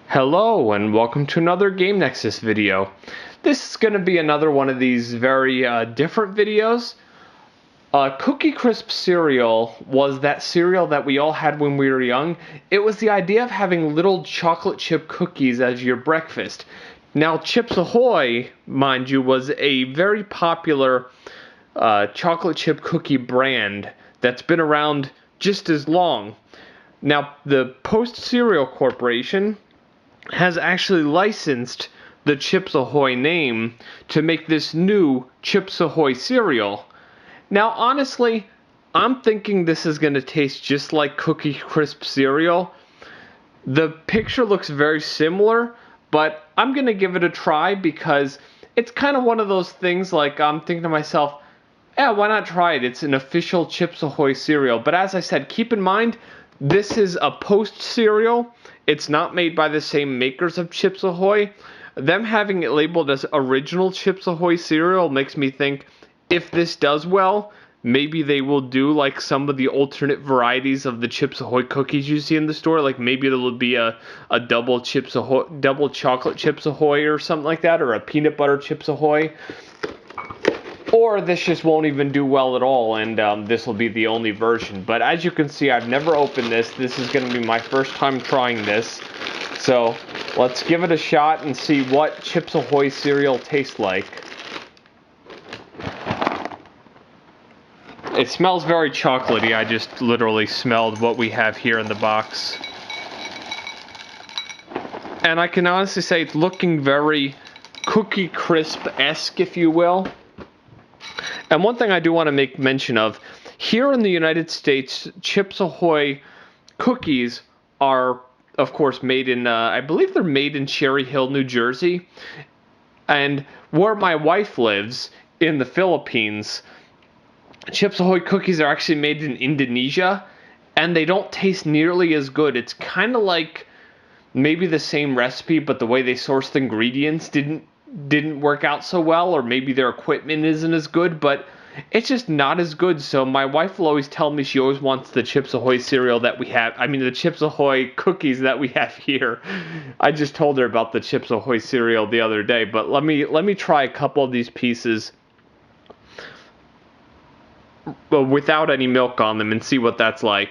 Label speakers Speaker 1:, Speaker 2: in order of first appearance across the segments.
Speaker 1: Hello and welcome to another Game Nexus video. This is going to be another one of these very different videos. Cookie Crisp cereal was that cereal that we all had when we were young. It was the idea of having little chocolate chip cookies as your breakfast. Now Chips Ahoy, mind you, was a very popular chocolate chip cookie brand that's been around just as long. Now the Post Cereal Corporation has actually licensed the Chips Ahoy name to make this new Chips Ahoy cereal. Now, honestly, I'm thinking this is going to taste just like Cookie Crisp cereal. The picture looks very similar, but I'm going to give it a try because it's kind of one of those things like I'm thinking to myself, yeah, why not try it? It's an official Chips Ahoy cereal. But as I said, keep in mind, this is a Post cereal. It's not made by the same makers of Chips Ahoy. Them having it labeled as original Chips Ahoy cereal makes me think if this does well, maybe they will do like some of the alternate varieties of the Chips Ahoy cookies you see in the store. Like maybe there will be a double Chips Ahoy, double chocolate Chips Ahoy or something like that, or a peanut butter Chips Ahoy. Or this just won't even do well at all, and this will be the only version. But as you can see, I've never opened this. This is going to be my first time trying this. So let's give it a shot and see what Chips Ahoy cereal tastes like. It smells very chocolatey. I just literally smelled what we have here in the box. And I can honestly say it's looking very Cookie Crisp-esque, if you will. And one thing I do want to make mention of, here in the United States, Chips Ahoy cookies are, of course, made in, I believe they're made in Cherry Hill, New Jersey. And where my wife lives, in the Philippines, Chips Ahoy cookies are actually made in Indonesia, and they don't taste nearly as good. It's kind of like maybe the same recipe, but the way they sourced the ingredients didn't work out so well, or maybe their equipment isn't as good, but it's just not as good. So my wife will always tell me she always wants the Chips Ahoy cereal that we have. I mean, the Chips Ahoy cookies that we have here. I just told her about the Chips Ahoy cereal the other day, but let me try a couple of these pieces without any milk on them and see what that's like.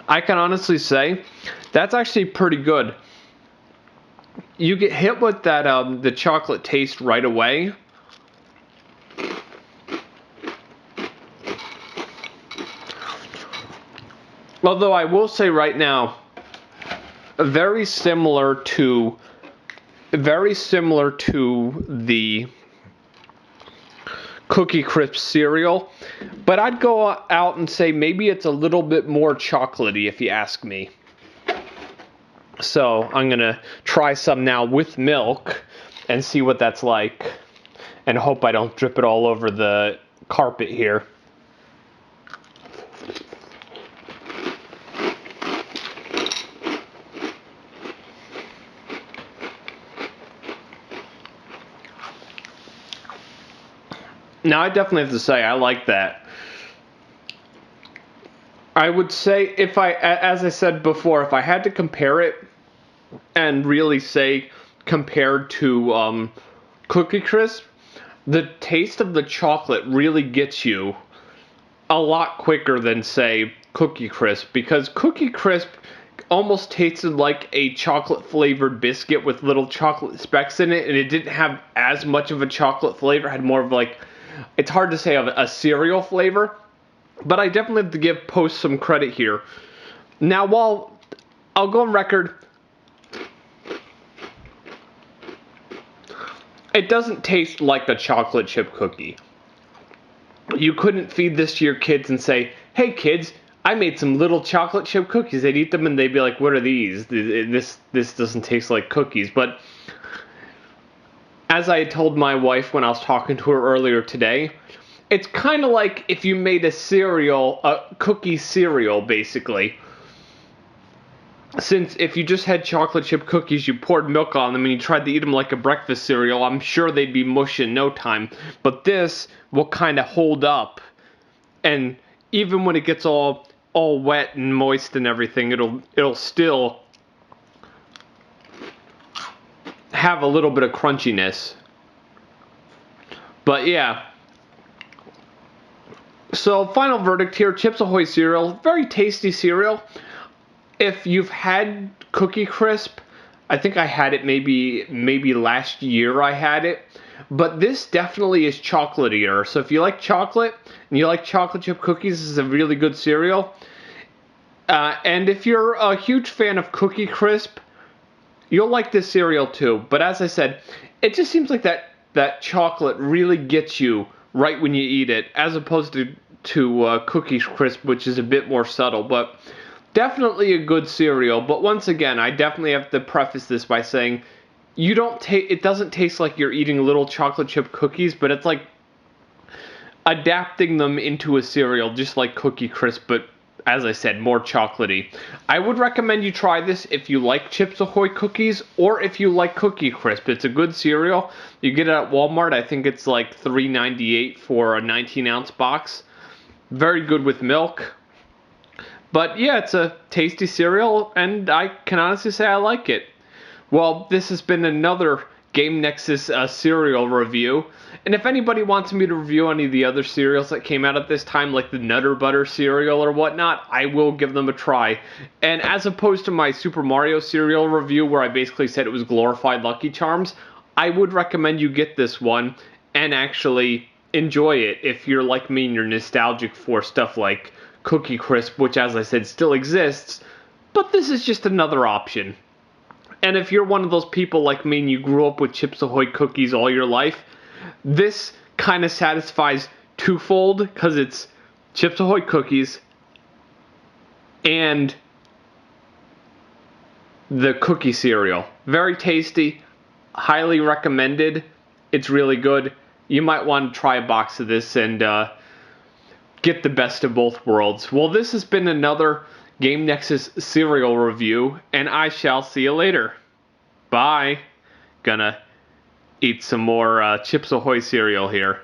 Speaker 1: I can honestly say that's actually pretty good. You get hit with that the chocolate taste right away. Although I will say right now, very similar to the Cookie Crisp cereal, but I'd go out and say maybe it's a little bit more chocolatey if you ask me. So I'm gonna try some now with milk and see what that's like, and hope I don't drip it all over the carpet here. Now, I definitely have to say, I like that. I would say, as I said before, if I had to compare it and really say compared to Cookie Crisp, the taste of the chocolate really gets you a lot quicker than, say, Cookie Crisp, because Cookie Crisp almost tasted like a chocolate flavored biscuit with little chocolate specks in it, and it didn't have as much of a chocolate flavor. It had more of like, it's hard to say, of a cereal flavor, but I definitely have to give Post some credit here. Now, while I'll go on record, it doesn't taste like a chocolate chip cookie. You couldn't feed this to your kids and say, hey kids, I made some little chocolate chip cookies. They'd eat them and they'd be like, what are these? This doesn't taste like cookies. But as I had told my wife when I was talking to her earlier today, it's kind of like if you made a cookie cereal, basically. since if you just had chocolate chip cookies, you poured milk on them and you tried to eat them like a breakfast cereal, I'm sure they'd be mush in no time. But this will kind of hold up, and even when it gets all wet and moist and everything, it'll still have a little bit of crunchiness. But yeah. So final verdict here, Chips Ahoy cereal, very tasty cereal. If you've had Cookie Crisp, I think I had it maybe last year I had it. But this definitely is chocolatier. So if you like chocolate and you like chocolate chip cookies, this is a really good cereal. And if you're a huge fan of Cookie Crisp, you'll like this cereal too. But as I said, it just seems like that chocolate really gets you right when you eat it, as opposed to Cookie Crisp, which is a bit more subtle. But definitely a good cereal. But once again, I definitely have to preface this by saying it doesn't taste like you're eating little chocolate chip cookies, but it's like adapting them into a cereal, just like Cookie Crisp, but as I said, more chocolatey. I would recommend you try this if you like Chips Ahoy cookies or if you like Cookie Crisp. It's a good cereal. You get it at Walmart. I think it's like $3.98 for a 19-ounce box. Very good with milk. But yeah, it's a tasty cereal, and I can honestly say I like it. Well, this has been another Game Nexus cereal review. And if anybody wants me to review any of the other cereals that came out at this time, like the Nutter Butter cereal or whatnot, I will give them a try. And as opposed to my Super Mario cereal review, where I basically said it was glorified Lucky Charms, I would recommend you get this one and actually enjoy it if you're like me and you're nostalgic for stuff like Cookie Crisp, which, as I said, still exists. But this is just another option. And if you're one of those people like me and you grew up with Chips Ahoy cookies all your life, this kind of satisfies twofold, because it's Chips Ahoy cookies and the cookie cereal. Very tasty, highly recommended. It's really good. You might want to try a box of this and get the best of both worlds. Well, this has been another Game Nexus cereal review, and I shall see you later. Bye. Gonna eat some more Chips Ahoy cereal here.